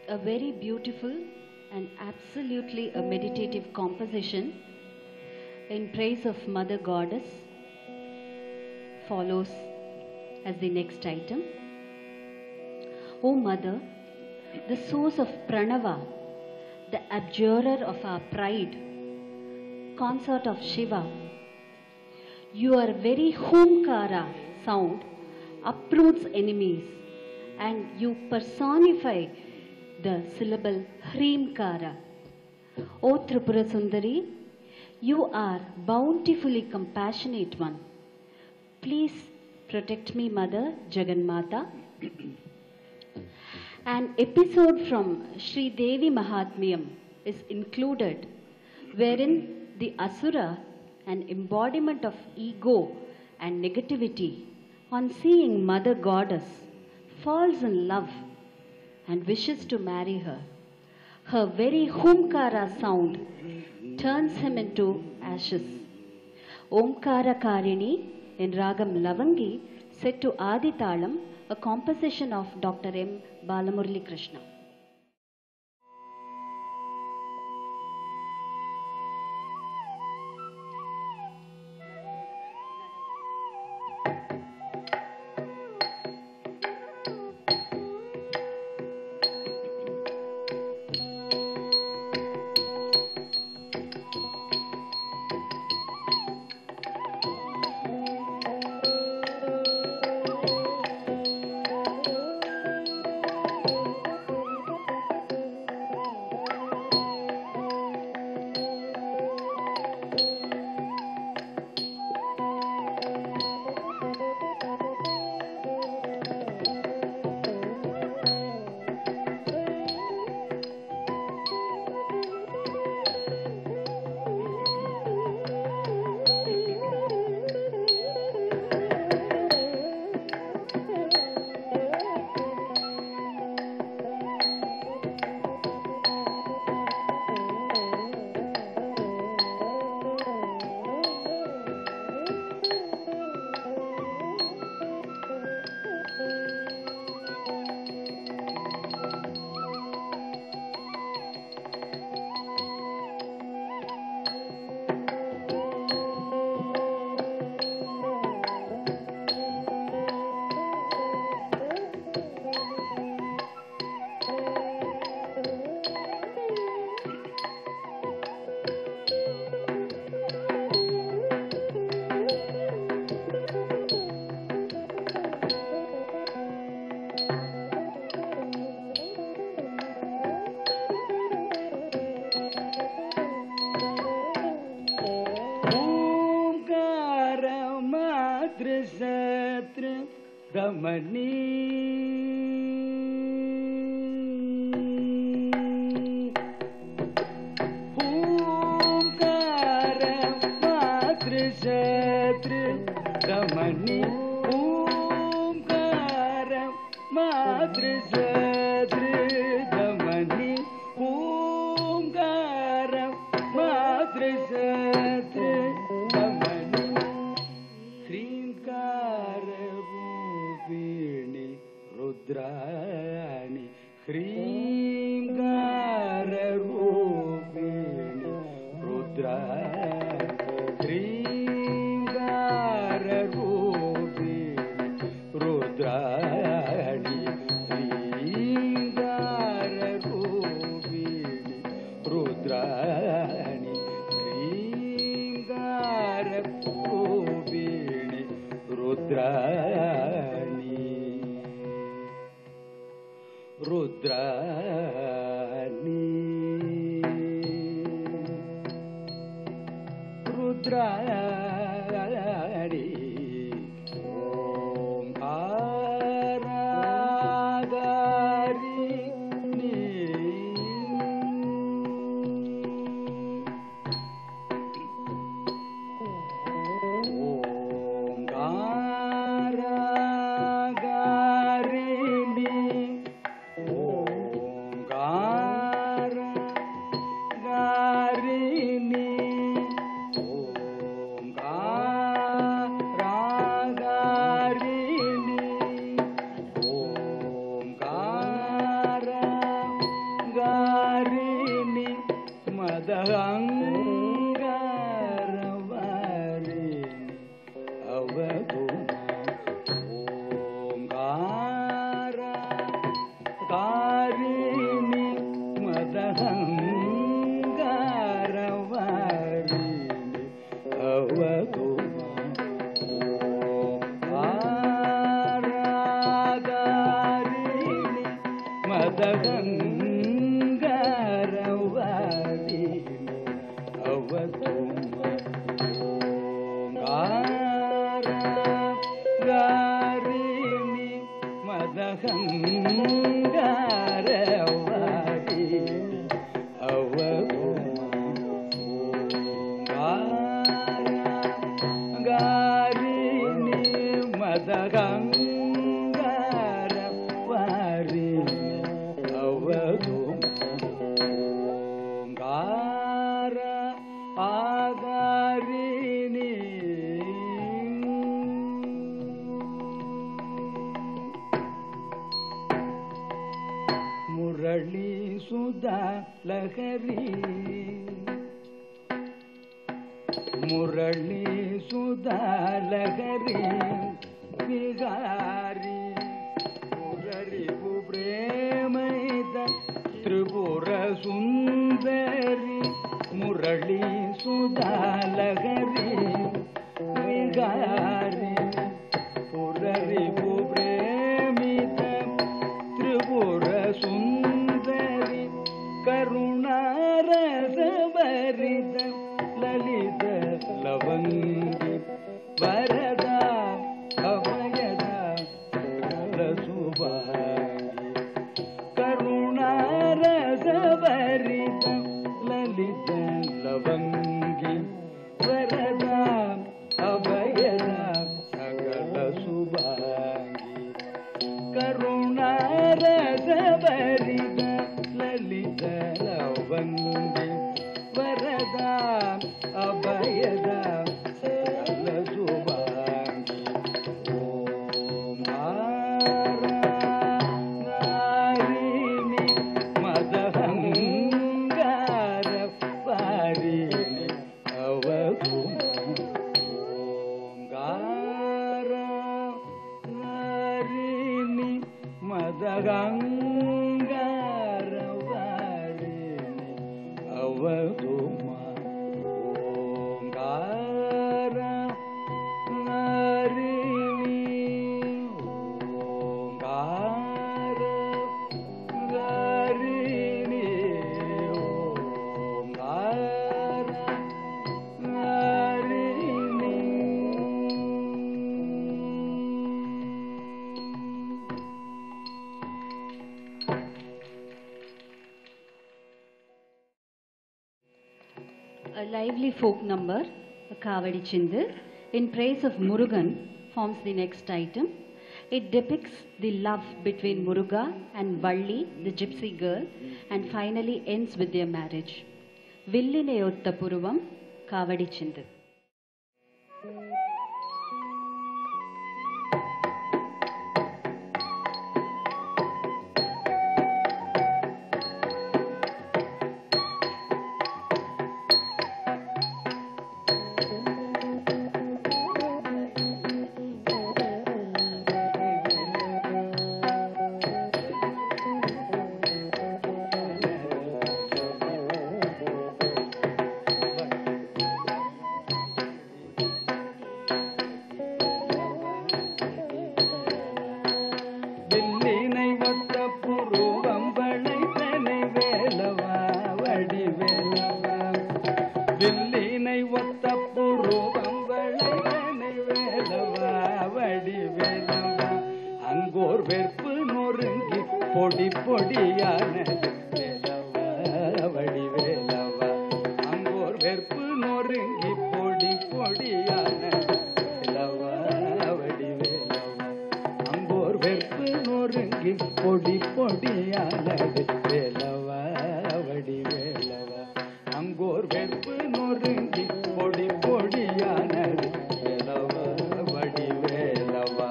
A very beautiful and absolutely a meditative composition in praise of Mother Goddess follows as the next item. O Mother, the source of Pranava, the abjurer of our pride, consort of Shiva, your very Humkara sound uproots enemies, and you personify the syllable Hrimkara. O Tripura Sundari, you are bountifully compassionate one. Please protect me, Mother Jagannatha. An episode from Sri Devi Mahatmyam is included, wherein the Asura, an embodiment of ego and negativity, on seeing Mother Goddess, falls in love and wishes to marry her. Her very Humkara sound turns him into ashes. Omkara Karini in Ragam Lavangi, set to Adi Talam, a composition of Dr. M. Balamurali Krishna. ಮದಹಂಗಾರವಾರಿಣಿ ಅವಗುಣ ಓಂಕಾರ ಕಾರಿಣಿ ಮದಹಂಗಾರವಾರಿಣಿ ಅವಗುಣ ಓಂಕಾರಗಾರಿಣಿ ಮದಹಂಗಾರವಾರಿಣಿ ಅವಗುಣ ಓಂಕಾರಗಾರಿಣಿ ಮದಹಂಗಾರವಾರಿಣಿ ಅವಗುಣ ಓಂಕಾರಗಾರಿಣಿ ಮದಹಂಗಾರವಾರಿಣಿ ಅವಗುಣ ಓಂಕಾರ ಆಗಾರಿಣಿ ಮುರಳಿ ಸುಧಾ ಲಹರಿ ಮುರಳಿ ಸುಧಾ ಲಹರಿ ವಿಹಾರಿ ಮುರಳಿಪು ಪ್ರೇಮೈದ ತ್ರಿಪುರ ಸುಂದರಿ ಮುರಳಿ ಸುಧಾ ಲಹರಿ ವಿಹಾರಿ ಮುರಳಿಪು ಪ್ರೇಮಿತ ತ್ರಿಪುರ ಸುಂದರಿ ಕರುಣಾರಸಭರಿತ ಲಲಿತ ಲವಂಗಿ ವರದ ಅಭಯದ ಸುಭಾಗಿ ಕರುಣಾರಸಭರಿತ ಲಲಿತ ಲವಂಗಿ ವರದ ಅಭಯದ ಸಕಲ ಸುಭಾಗಿ ಕರುಣಾರಸಭರಿತ ಲಲಿತ ಲವಂಗಿ ವರದ ಅಭಯದ ಸಕಲ ಸುಭಾಗಿ ಓಂಕಾರಗಾರಿಣಿ ಮದಹಂಗಾರವಾರಿಣಿ ಅವಗುಣ ಓಂಕಾರಗಾರಿಣಿ ಮದಹಂಗಾರವಾರಿಣಿ ಅವಗುಣ ಓಂಕಾರಗಾರಿಣಿ ಓಂಕಾರಗಾರಿಣಿ ಓಂಕಾರಗಾರಿಣಿ A lively folk number, Kavadi Chindu, in praise of Murugan, forms the next item. It depicts the love between Muruga and Valli, the gypsy girl, and finally ends with their marriage. Villineyotta Puruvam, Kavadi Chindu. வில்லினை ஒத்த புருவம் வளைவனை வேலவா வடிவேலவா Angkor வெற்பு நொறுங்கி பொடி பொடியானது வேலவா வடிவேலவா Angkor வெற்பு நொறுங்கி பொடி பொடியானது வேலவா வடிவேலவா Angkor வெற்பு நொறுங்கி பொடி பொடியானது வேலவா வடிவேலவா அங்கோர் வெற்பு நொறுங்கி பொடி பொடியானது வேலவா வடிவேலவா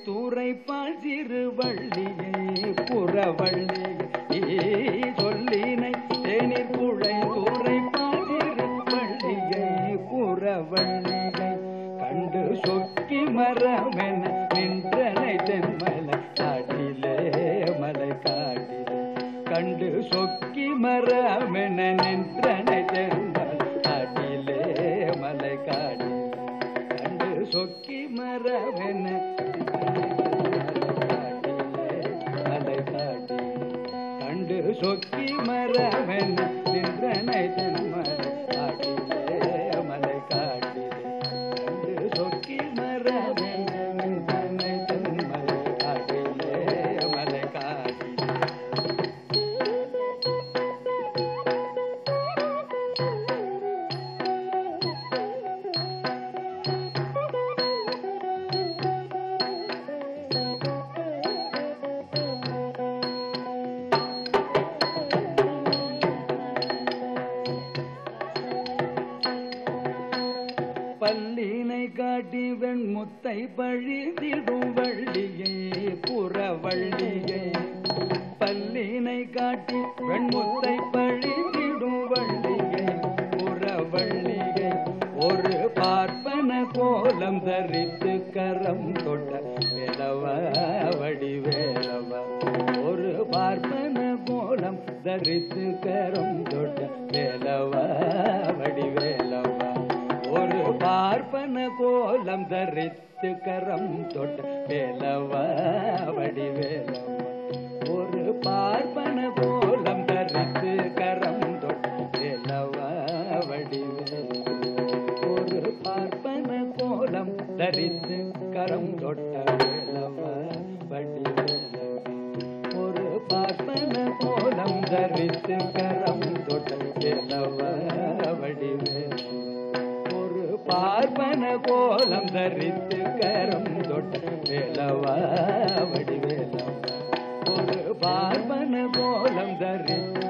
தூரைப்பால் சிறு வள்ளியை புறவள்ளியை சொல்லினை தேநீர் புழை தூரைப்பால் சிறு வள்ளியை புறவள்ளியை கண்டு சொக்கி மரமென நின்றனை தென்மலை காட்டிலே மலை காட்டிலே கண்டு சொக்கி மரமென நின்றனை தென்மலை காட்டிலே மலை காட்டிலே கண்டு சொக்கி மரமென மலை காட்டிலே கண்டு சொக்கி மரமென நின்றனை தென்மலை காட்டிலே மலை காட்டிலே கண்டு சொக்கி மரமென நின்றனை தென்மலை காட்டிலே மலை காட்டிலே பல்லினை காட்டி வெண்முத்தை பழிதிடும் வள்ளியை புறவள்ளியை பல்லினை காட்டி வெண்முத்தை பழிதிடும் வள்ளியை புறவள்ளியை ஒரு பார்ப்பன கோலம் தரித்து கரம் தொட்ட வேலவ வடிவேலவ ஒரு பார்ப்பன கோலம் தரித்து கரம் தொட்ட வேலவ வடிவேலவ ஒரு பார்ப்பன கோலம் தரித்து கரம் தொட்ட வேலவ வடிவேலவ ஒரு பார்ப்பன கோலம் தரித்து கரம் தொட்ட வேலவ வடிவேலவ ஒரு பார்ப்பன கோலம் தரித்து கரம் தொட்ட வேலவ வடிவேலவ ஒரு பார்ப்பன கோலம் தரித்து கரம் தொட்ட வேலவ வடிவேலவ பார்ப்பன கோலம் தரித்து கரம் தொட்ட வேலவ வடிவேலவ ஒரு பார்ப்பன கோலம் தரித்து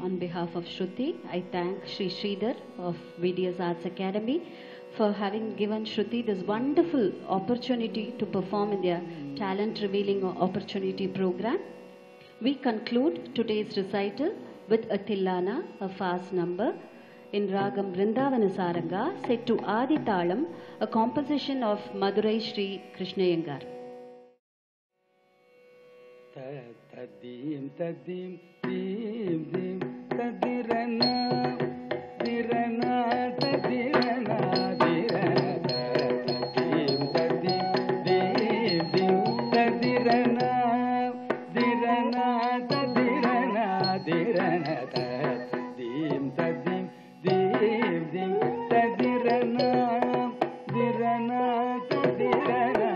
On behalf of Shruti, I thank Sri Sridhar of VDS Arts Academy for having given Shruti this wonderful opportunity to perform in their talent revealing opportunity program. We conclude today's recital with a Tillana, a fast number, in Ragam Vrindavana Saranga, set to Adi Talam, a composition of Madurai Sri Krishnayangar. Tadim tadim dim dim tadirana dirana tadirana dirana tadim tadim dim dim tadirana dirana tadirana dirana tadim tadim dim dim tadirana dirana tadirana dirana dirana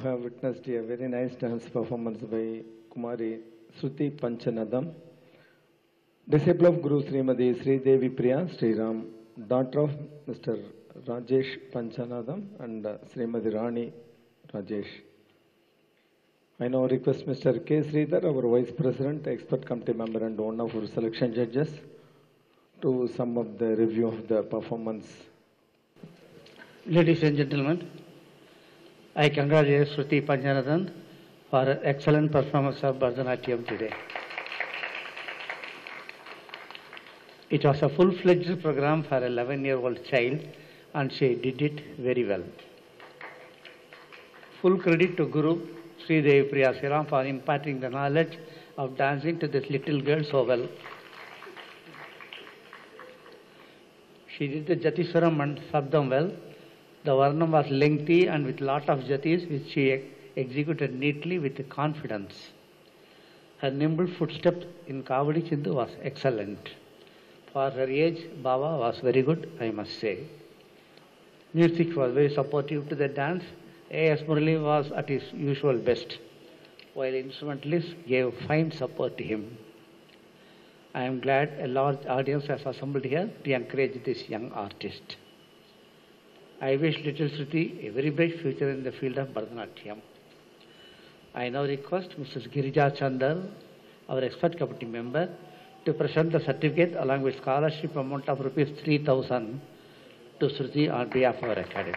Have witnessed a very nice dance performance by Kumari Shruti Panchanadam, disciple of Guru Srimadi Sri Devi Priya Sri Ram, daughter of Mr. Rajesh Panchanadam and Srimadi Rani Rajesh. I now request Mr. K. Sridhar, our Vice President, Expert Committee Member and one of our selection judges, to sum up the review of the performance. Ladies and gentlemen, I congratulate Shruti Panchanadhan for her excellent performance of Bharatanatyam today. It was a full-fledged program for an 11-year-old child and she did it very well. Full credit to Guru Sri Devi Priya Sri Ram for imparting the knowledge of dancing to this little girl so well. She did the Jatiswaram and Sabdam well. The Varnam was lengthy and with lot of jatis which she executed neatly with confidence. Her nimble footstep in Kavadi Chindu was excellent. For her age, Baba was very good, I must say. Music was very supportive to the dance. A.S. Murali was at his usual best, while instrumentalists gave fine support to him. I am glad a large audience has assembled here to encourage this young artist. I wish little Shruti a very bright future in the field of Bharatanatyam. I now request Mrs. Girija Chandar, our expert committee member, to present the certificate along with scholarship amount of rupees 3,000 to Shruti on behalf of our academy.